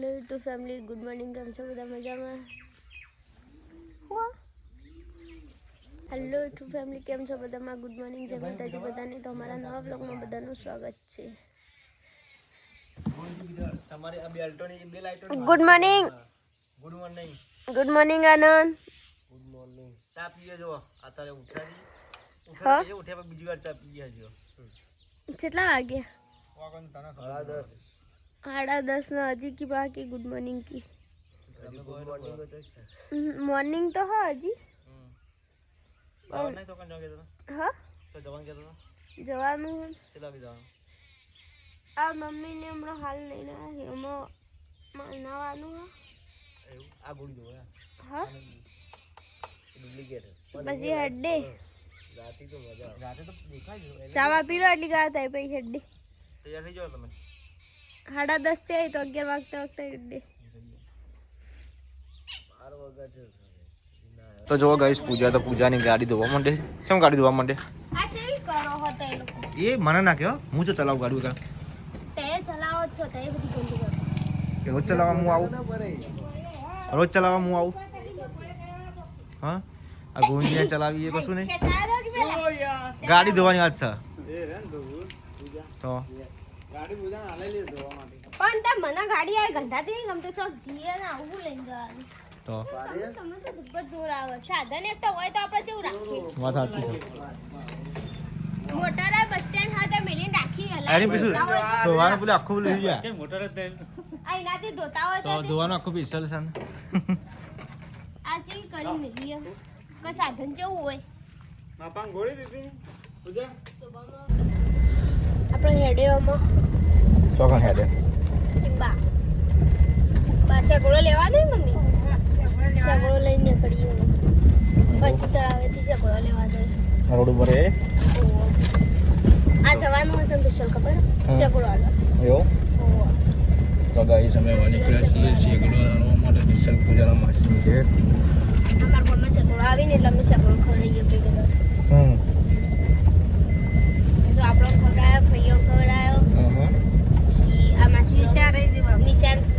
Hello two family, good morning. કેમ છો બધા? મજામાં? હેલો ટુ ફેમિલી, કેમ છો બધામાં? ગુડ મોર્નિંગ, જય માતાજી બધાને. તો અમારા નવા બ્લોગમાં બધાનું સ્વાગત છે. Good morning. Good morning. Good morning Anand. Good morning. ચા પીએ જો અત્યારે ઉઠ્યા ઉઠ્યા બીજી વાર ચા પીએ જો. કેટલા વાગ્યા? 10:30. 10:30 ના હજી की बाकी गुड मॉर्निंग की मॉर्निंग तो है हजी नहीं तो कौन जाओगे हाँ तो जवान क्या था जवानू चला भी जाओ आ मम्मी ने हमरो हाल नहीं ना है हमो मानवानु है आ गोली दो हाँ डुप्लीकेट बस ये हड्डे जाती तो मजा जाते तो देखा जो चावा पीरो એટલી ગાતા है પછી હड्डे तैयार થઈ જાવ તમે 10:30 से आई तो 11 वागते वक्त हड्डे तो जो गाइस पूजा तो पूजा ની ગાડી ધોવા માંડે કેમ ગાડી ધોવા માંડે આ ચેવી કરો હો તે લોકો એ મને ના કયો હું તો ચલાવ ગાડી કા તે ચલાવો છો તે બધી ગંદી કરો કે રોજ ચલાવવા હું આવું રોજ ચલાવવા હું આવું હા આ ગોંડિયા ચલાવી એ કશું નહીં ગાડી ધોવાની વાત છે તો ગાડી પૂજા ના લઈ લે ધોવા માટે પણ તે મને ગાડી આ ગંધાતી નહીં ગમતો છો જીએ ના આવું લઈને જવાનું તો તમે તો દુબ્બર દૂર આવે સાધન એક તો હોય તો આપણે કેવું રાખીએ વાત સાચી છે મોટર બસ સ્ટેન્ડ હાથે મેલીને રાખી આની પીસું ધોવાનું પેલું આખું લઈ જાય કે મોટર જ આ એનાથી ધોતા હોય તો ધોવાનું આખું પીસલ છે ને આ ચેવી કરી મેલીએ કે સાધન કેવું હોય માપાંગ ગોળી દીધી પૂજા આપણે હેડેવામાં ચોકન હેડે બા પાછા ગોળો લેવા દે મમ્મી સગળો લઈને નીકળીએ પછી તળાવેથી સગળો લેવા દે રોડ ઉપર એ આ જવાનું છે સ્પેશિયલ ખબર સગળો આલો એવો તો ગાઈસ અમે નીકળ્યા છીએ સગળો આલવા માટે સ્પેશિયલ પૂજાના માસી છે અમાર ઘરમાં સગળો આવીને એટલે અમે સગળો ખવડાવીએ ભેગા તો આપણો ખવડાયો ભૈયો ખવડાયો પછી આ માસી નિશા રહી જઈ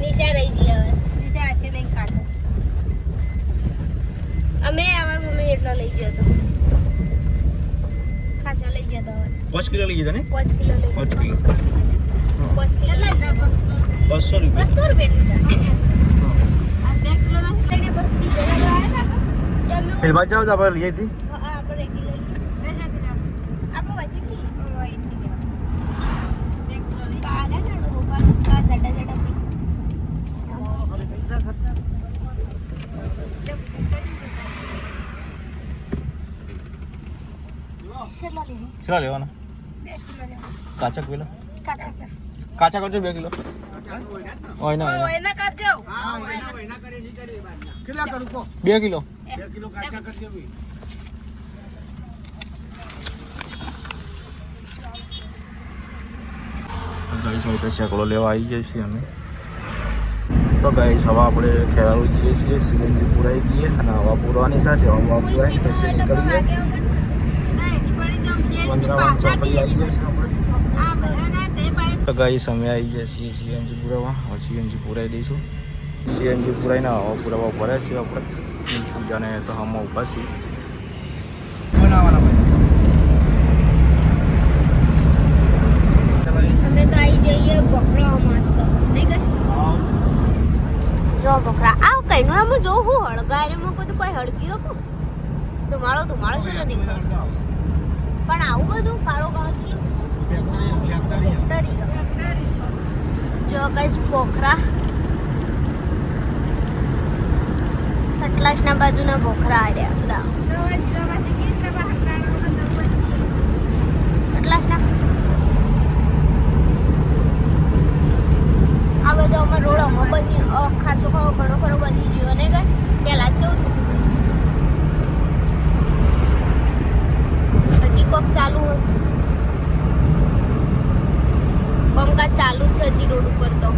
નિશા રહી જઈ હવે નિશા આખે નહીં ખાતો અમે અમાર મમ્મી એટલો લઈ ગયો તો ખાસો લઈ ગયો તો 5 કિલો લઈ ગયા ને 5 કિલો લઈ 5 કિલો 5 કિલો લઈ જા 200 રૂપિયા 200 રૂપિયા આ 2 કિલો માંથી લઈને બસ 30 જણા આવ્યા હતા પેલ બાદ જાવ આપણે લઈ હતી આપણે કિલો આપણો વચ્ચે કી હોય થી 2 કિલો લઈ આડા નાડો હોકા જડા જડા પી પૈસા ખર્ચા ચલા લેવાના કાચા કિલો કાચા કરજો 2 કિલો ઓય ના કરજો હા ઓયના કરે ની કરી કેટલા કરું કો 2 કિલો 2 કિલો કાચા કરજો ભઈ ગાઈસ હોય તો શેકડો લેવા આવી જઈએ છીએ અમે તો ગાઈસ હવે આપણે ખેરાલુ જઈએ છીએ સીએનજી પુરાઈ ગઈએ અને હવા પુરવાની સાથે હવા પુરાઈ પછી નીકળીએ વંદરાવન ચોકડી આવી જશે આપણે તો ગાઈસ અમે આવી જઈએ છીએ સીએનજી પુરાવા હવે સીએનજી પુરાઈ દઈશું સીએનજી પુરાઈને હવા પુરાવા ભરે છે આપણે પૂજાને તો હમ ઊભા છીએ બનાવવાના અમે તો આવી જઈએ બકરામાં તો નહીં ગઈ જો બકરા આવ કઈનું આમ જો હું હળગારેમાં કોઈ હળગ્યો કો ધુમાળો શું નથી પણ આવું બધું કાળો ચૂલો જો કઈ પોખરા સટલાસના બાજુના પોખરા આડ્યા બધા સટલાસના આ બધો અમારો રોડ અમે બની ખાસો ઘણો ખરો બની ગયો ને કઈ પહેલા કેવું થતું હજી કોક ચાલુ હતું કામકાજ ચાલુ છે હજી રોડ ઉપર તો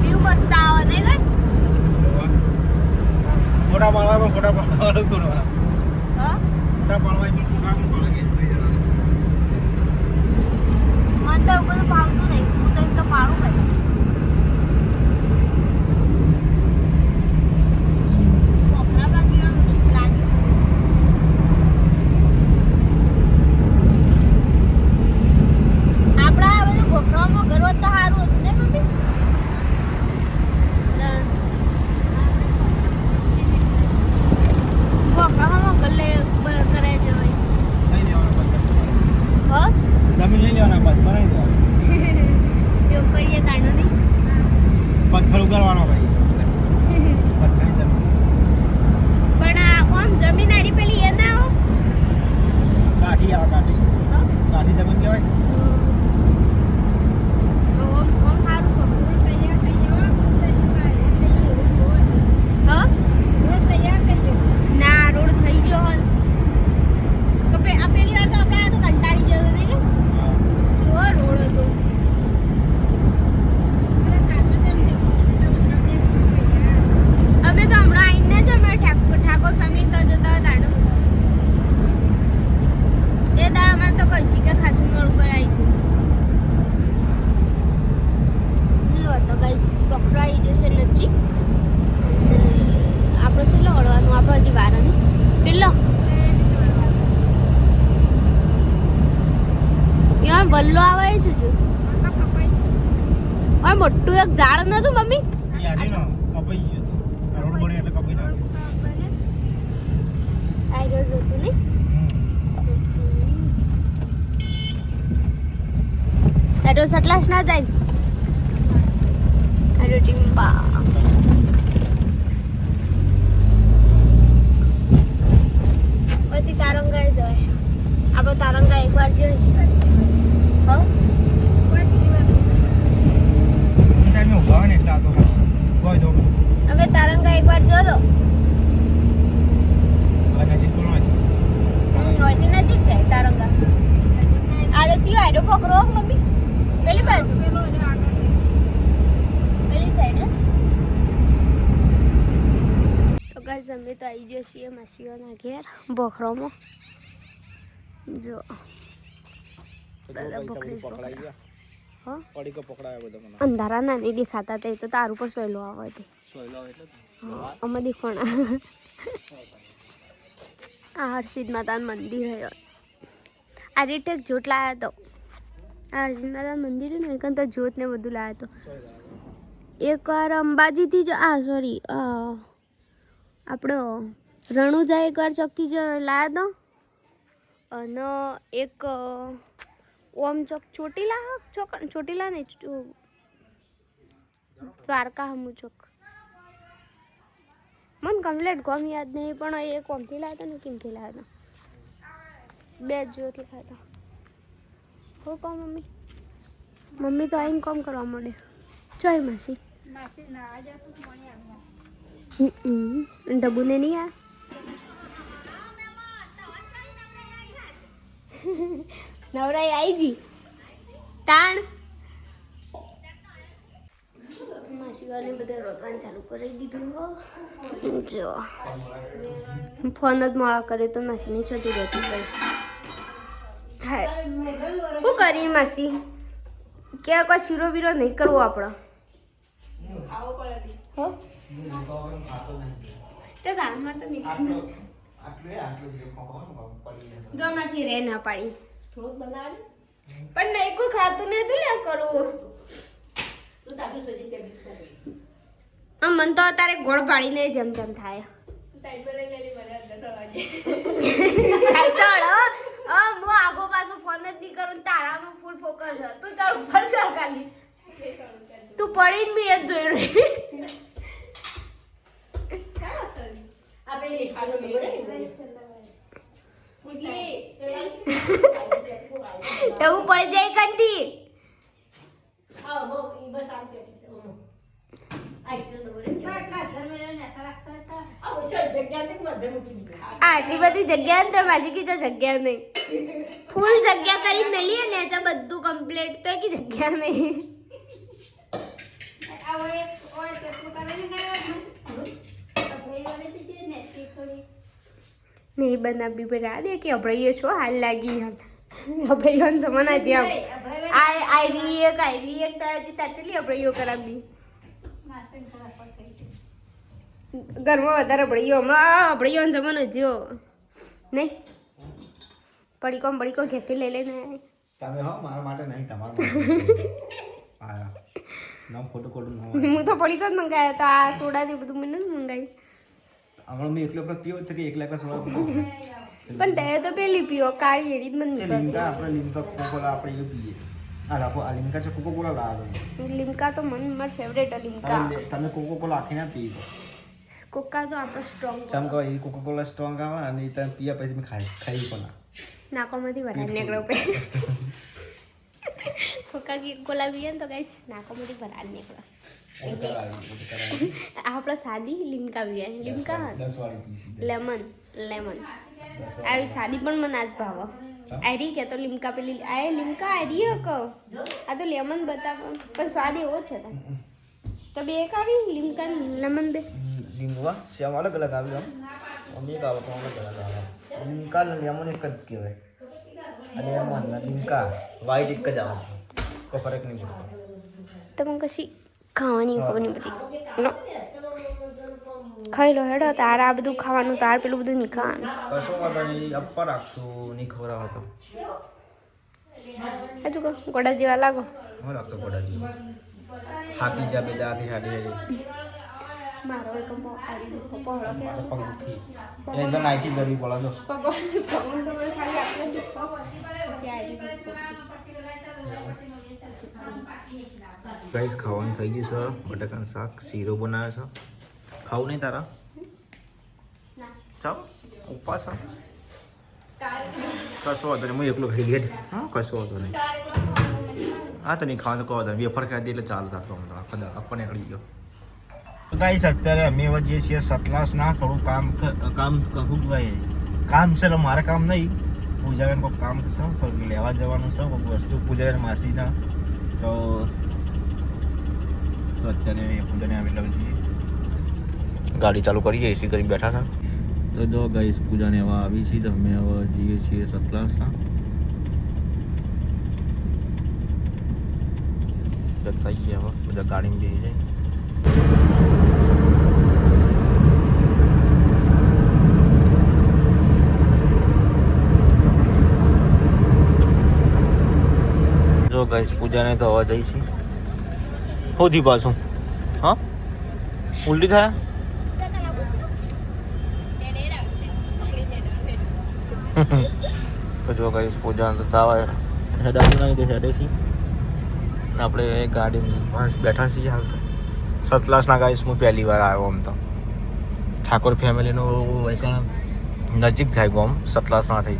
વ્યૂ મસ્ત આવે નહીં કઈ ફોટા પાડવા વાળો કોરવા હા મોટા પાડવા પણ મોટા પણ પાડે કે લઈ જવાના મને તો એવું બધું ભાવતું નહીં હું તો એક તો પાડું ભાઈ કોકરા બાકી આમ લાગ્યું હશે. આપણા આ બધું કોકરામાં ઘર હોત તો સારું હતું ને મમ્મી કોકરામાં ગલ્લે કરે છે લઈ લેવાના હા જમીન લઈ લેવાના બસ બનાવી દેવાનું એવું કહીએ તાણો નહીં પથ્થર ઉગાડવાનો ભાઈ પથ્થર જમીન પણ આમ જમીન આરી પેલી એ ના હો કાઠી આવે કાઠી કાઠી જમીન કહેવાય ઓમ સારું પકડું તૈયાર થઈ જવા હા રોડ તૈયાર થઈ ગયો ના રોડ થઈ ગયો હોલ તો આ પેલી વાર તો આપણે આ તો કંટાળી ગયો ને કે જો રોડ હતો અમે તો હમણાં આવીને જ અમે ઠાકોર ફેમિલી તો જતા હતા તાણે એ દાળ અમે તો કશી કે ખાસું મોડું કરાવી હતું લો તો ગાઈસ પકડાઈ જશે નજીક આપણે કેટલો વળવાનું આપણે હજી વાર નહીં કેટલો યા વલ્લો આવે છે જો ઓય મોટું એક ઝાડ નતું મમ્મી યાદી નો કપાઈ ગયો તો રોડ બને એટલે કપાઈ નાખ્યો આ રોજ હતું ને આ રોજ સટલાસ ના જાય આ રો ટીમ્બા પછી તારંગા જાય આપણો તારંગા એકવાર જોઈ હો ટાઈમે ઉભા હોય ને એટલે આ તો કોઈ દો અમે તારંગા એકવાર જોયો નજીક કોણ હોયથી નજીક થાય તારંગા આડો ચિયો આડો પકડો મમ્મી પેલી બાજુ પેલી સાઈડ તો ગાઈસ અમે તો આવી ગયો છીએ માસીઓના ઘેર બોખરોમાં જો દાદા બકરી પકડાઈ હા પડીકો પકડાયો બધો મને અંધારા ના નહીં દેખાતા તે તો તાર ઉપર સોયલો આવે તે સોયલો એટલે હા અમે દેખોણા આ હર્ષિદ માતાનું મંદિર છે આ રીતે એક જોત લાવ્યા તો આ હર્ષિદ માતાનું મંદિર છે ને એક તો જોત ને બધું લાવ્યા તો એકવાર અંબાજીથી જ સોરી આપણો રણુજા એકવાર ચોકથી જ લાવ્યા તો અને એક ઓમ ચોક ચોટીલા ને દ્વારકા હમુ ચોક મને કમ્પ્લેટ ગમ યાદ નહીં પણ એ કોમથી લાવ્યા હતા ને કેમથી લાવ્યા હતા બે જોત લાવ્યા હતા હો કહો મમ્મી મમ્મી તો આવીને કામ કરવા માંડે ચોય માસી ડબ્બુને નહીં આ નવરાઈ આવી જી તાણ માસીવાને બધે રોતવાનું ચાલુ કરી દીધું હો જો ફોન જ મોડા કરે તો માસીને જતી રહેતી ભાઈ હા શું કરીએ માસી કે કોઈ શીરો બીરો નહીં કરવો આપણો હો તો દાળ માટે નહીં જો માસી રે ના પાડી થોડુંક બનાવે પણ નહીં કોઈ ખાતું નહીં તું લે કરવું મન તો અત્યારે ગોળ પાડીને જેમ તેમ થાય હું આગો પાછો ફોન જ નહીં કરું તારાનું ફૂલ ફોકસ તું તાર ઉપર ચાલ ખાલી તું પડીને બી જ જોઈ રહી એવું પડી જાય કંઠી આટલી બધી જગ્યા ને તો માજી કી જગ્યા નહીં ફૂલ જગ્યા કરી મેલીએ ને તો બધું કમ્પ્લીટ તો કી જગ્યા નહીં નહીં બનાવી બરા દે કે આપણે શું હાલ લાગી હાલ આપણે યોન તો મના જેમ આઈ રીએક તાચલી આપણે યો કરાવી ઘરમાં વધારે આપણે યોન જમાનો જો નહીં પડીકો ઘેરથી લઈ લઈને તમે હો મારા માટે નહીં તમારા આયા નામ ખોટું હું તો પડીકો જ મંગાવ્યો તો આ સોડા ને બધું મને મંગાવ્યું હમણાં મેં એકલો પીવો તો કે એકલા સોડા પીવો પણ તે તો પેલી પીવો કાળી એરી જ મને લીમકા આપણે લીમકા કોકોલા આપણે એ પીએ આ લીમકા છે કોકોલા લાવે લીમકા તો મને માર ફેવરેટ લીમકા તમે કોકોલા આખી ના પી કોકા તો આપણો સ્ટ્રોંગ ચમ કહો એ કોકોલા સ્ટ્રોંગ આવે અને એ તમે પીયા પછી મેં ખાઈ પણ નાકોમાંથી વરાળ નીકળો પે કોકા કોલા પીએ ને તો ગાઈસ નાકોમાંથી વરાળ નીકળો આપણે સાદી લીમકા પીએ લીમકા લેમન આવી સાદી પણ મને આજ ભાવ આરી કે તો લીમકા પેલી આ લીમકા આરી કહો આ તો લેમન બતાવો પણ સ્વાદ એવો છે તો બે કાવી લીમકા લેમન બે લીંબુआ શ્યામ અલગ અલગ આવી આમ એક આવે પણ અલગ અલગ આવે લીમકા ને લેમન એક જ કહેવાય અને લેમન ને લીમકા વ્હાઈટ એક જ આવે કોઈ ફરક નહીં પડતો તમે કશી ખાવાની ખબર નહીં પડતી લો ખાઈ લો હેડો તાર આ બધું ખાવાનું તાર પેલું બધું નહીં ખાવાનું કશો વાંધો નહીં અપ્પા રાખશું નહીં ખબર આવે તો હજુ કહો ગોડા જેવા લાગો હું લાગતો ગોડાજી હાપી જા બેદાથી હાડી હાડી મારો એક આવી દુખો પહોળો કે પગ દુખી એકદમ નાઈટી ગરી બોલા દો ભગવાન તો મને ખાલી આટલો દુખો કે આવી દુખો ગાઈસ ખાવાનું થઈ ગયું છે બટાકાનું શાક શીરો બનાવ્યો છે ખાવું નહીં તારા ચાલ ઉપવાસ કશો વાંધો નહીં હું એકલો ખાઈ ગયા હા કશો વાંધો નહીં હા તો નહીં ખાવાનું કહો વેફર ખાઈ દે એટલે ચાલ તાર તો આપણને નીકળી ગયો તો ગાઈસ અત્યારે અમે હવે જે છીએ સતલાસના થોડું કામ કહું ભાઈ કામ છે એટલે મારે કામ નહીં પૂજાબેન કોઈ કામ છે કોઈ લેવા જવાનું છે કોઈ વસ્તુ પૂજાબેન માસીના તો અત્યારે એ પૂજાને આવેલા છીએ ગાડી ચાલુ કરીએ એસી કરી બેઠા હતા તો જો ગાઈસ પૂજાને એવા આવી છીએ તો અમે હવે જઈએ છીએ સતલાસના જતાઈએ હવે બધા ગાડીમાં જઈએ જાય જો ગાઈસ પૂજાને તો હવા જઈશી હોધી પાછું હા ઉલટી થાય તો જો ગાઈસ પૂજા તો તાવા હેડાતું નહીં તો હેડે છીએ આપણે ગાડી બેઠા છીએ હાલ તો સતલાસના ગાઈસ હું પહેલી વાર આવ્યો આમ તો ઠાકોર ફેમિલીનું એક નજીક થાય ગોમ સતલાસના થઈ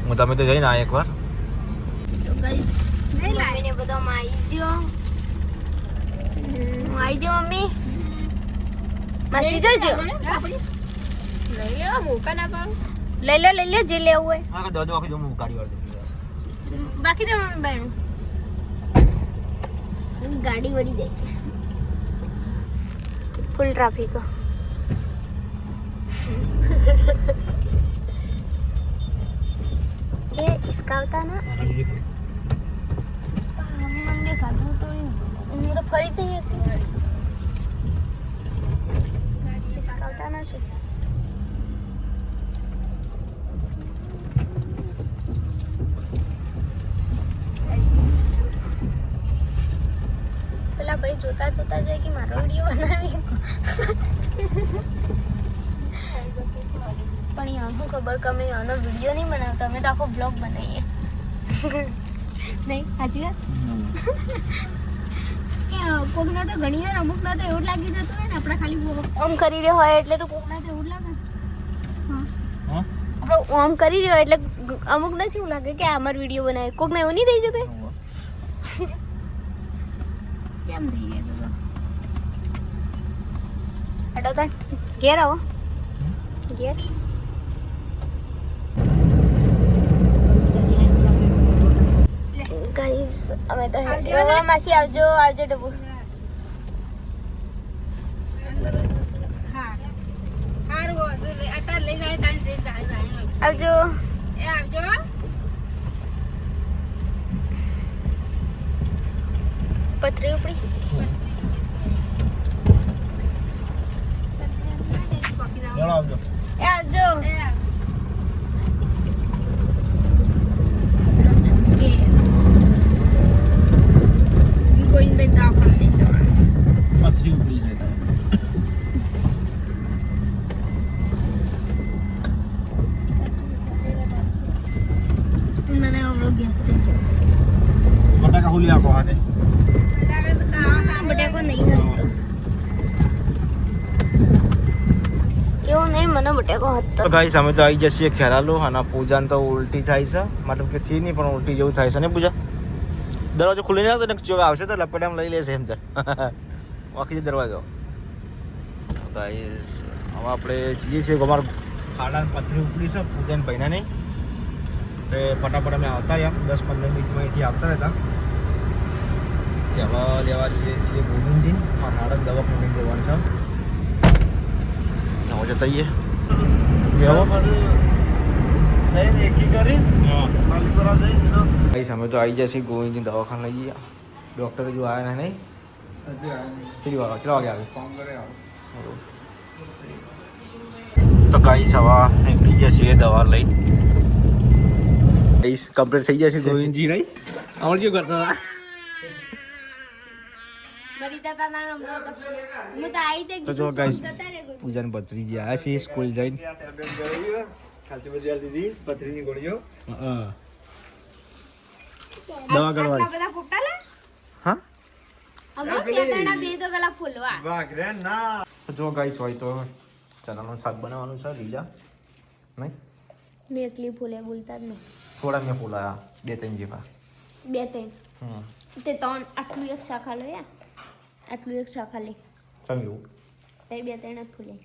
હું તમે તો જઈને આવ્યા એકવાર મમ્મીને બધો આવી ગયો મમ્મી માસી જજો લઈ લો જે લેવું હોય હા દાદો આખી દમ ગાડી વાળ બાકી તો મમ્મી બાણું ગાડી વળી દે ફૂલ ટ્રાફિક ये इसका होता ना मन देखा तो मैं तो खरीद नहीं थी इसका होता ना जो પેલા ભાઈ જોતા જોઈએ કે મારો વિડિયો બનાવી પણ યાનું ખબર કે અમે આનો વિડિયો નહીં બનાવતા અમે તો આખો બ્લોગ બનાવીએ નહીં સાચી વાત કે કોકના તો ઘણી વાર અમુકના તો એવું લાગી જતું હોય ને આપણે ખાલી ઓમ કરી રહ્યો હોય એટલે તો કોકના તો એવું લાગે હા આપણે ઓમ કરી રહ્યો એટલે અમુકને શું લાગે કે અમાર વિડિયો બનાવે કોકને એવું નહીં થઈ જતું કેમ થઈ ગયા તો હટો તા ઘેર આવો ઘેર ગાઈસ અમે તો હેડ્યો માસી આવજો ડબુ હા હારું અત્યારે લઈ જાય તાન જઈ આવજો. પથરી ઉપડી. ચાલો આવજો. આવજો. ગોઈન બે દાખલ થઈ જવાનું. પથરી ઉપડી છે. મને આવડો ગેસ થઈ ગયો. બટાકા ખોલી આપો હાથે. બટાકો નહીં હતો. એવું નહીં, મને બટાકો હતો. તો ગાઈસ અમે તો આવી જઈએ ખેરાલુ અને પૂજાને તો ઉલટી થાય છે, મતલબ કે થી નહીં પણ ઉલટી જેવું થાય છે ને પૂજા. દરવાજો ખુલી ના તો ચોક આવશે તો લપેટામાં લઈ લેશે એમ તો વાંકી દરવાજો. ગાઈસ હવે આપણે જઈએ છીએ અમારું ખાડા પથરી ઉપડી છે પૂજાને ભાઈના નહીં તો ફટાફટ અમે આવતા રહ્યા 10-15 મિનિટમાં અહીંથી આવતા રહેતા. જવા લેવા જઈએ છીએ ગોવિંદજી અને નાડક દવાખાને જવાનું છે. હવે જતા આવીએ. અમે તો આવી જશે ગોવિંદજી દવાખાને લઈ ગયા. ડૉક્ટર જો આવ્યા નહીં. ચલો વાગે આવે. તો ગાઈસ હવે નીકળી જશે દવા લઈ. ગાઈસ કમ્પ્લીટ થઈ જશે ગોવિંદજી નહીં. અમારે શું કરતા હતા? તો જો ગાઈસ પૂજાને ભત્રીજી આવ્યા છે સ્કૂલ જઈને. દવા કરવાની. હા જો ગાઈસ હોય તો ચણાનું શાક બનાવવાનું છે લીલા નહીં. મેં એકલી ફૂલે બોલતા જ નહીં. થોડા મેં ફૂલાયા 2-3 જેવા. 2-3 તે 3 આટલું એક શાખા લો યાર. આટલું એક શાખા લે. ચાલ એવું તે 2-3 જ ફૂલે.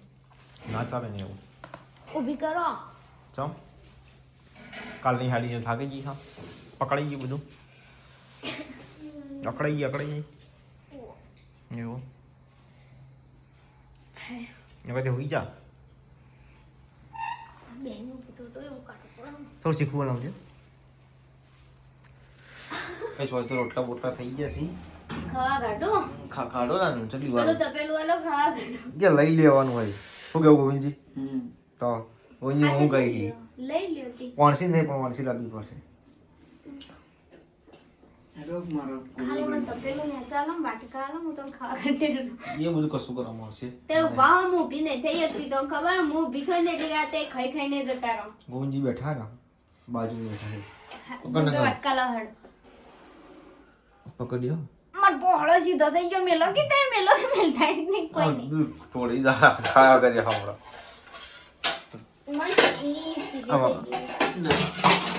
ના ચાલે ને એવું. ઊભી કરો. ચમ કાલની હાડી જો થાકી ગઈ. હા પકડાઈ ગયું બધું. અકડાઈ ગઈ એવું. એમાંથી હોઈ જા. થોડું શીખવું લાવજો. કઈ હોય તો રોટલા બોટલા થઈ ગયા છે. ખાવા કાઢો. ખાડો ના ચલી પેલું તપેલું વાળો ખાવા કાઢો. જે લઈ લેવાનું હોય. શું કેવું ગોવિંદજી? તો ગોવિંદજી હું ગઈ લઈ લ્યો તી. વાણસી નહીં પણ વાણસી લાવવી પડશે. ખાલી મને તપેલું ને ચાલો વાટકા આલો હું તમને ખાવા કાઢી. એ બધું કશું કરવામાં આવશે. તે ઉભા હું ઊભી નહીં થઈ હતી તો ખબર હું ઊભી થઈને એટલી રાતે ખાઈ ખાઈને જતા રહો. ગોવિંદજી બેઠા ને બાજુ બેઠા છે. વાટકા લહડ. પકડ્યો. મન પોહળો સીધો થઈ ગયો. મેલો કે તે મેલો કે મેલ થાય નહીં કોઈ નહીં. થોડી જા ખાયા કરે હમણાં. મન ઈ સીધી થઈ ગઈ.